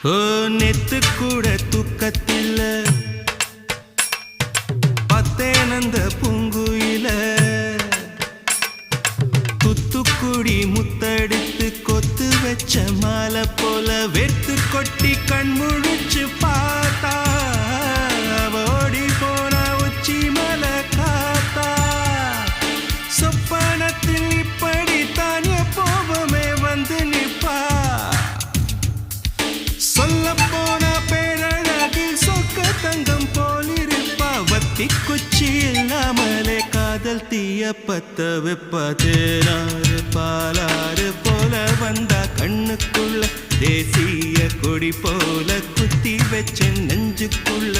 ஓ நெத்து கூட தூக்கத்தில்ல பத்தேனந்த பூங்குயில துத்துக்குடி முத்தடித்து கொத்து வச்ச மாலை போல வெத்து கொட்டி கண் முழிச்சு பார்த்தா ஓடி போன உச்சி மலை காத்தா சொப்பனத்தில் இப்படி தானே போவமே வந்து நிப்பா சொல்ல போன பேரழகில் சொக்க தங்கம் போலிருப்பா வத்தி குச்சி இல்லாமலே காதல் தீய பத்த வெப்ப தேனாறு பாலாறு போல வந்தா கண்ணுக்குள்ள தேசிய கொடி போல குத்தி வச்ச நெஞ்சுக்குள்ள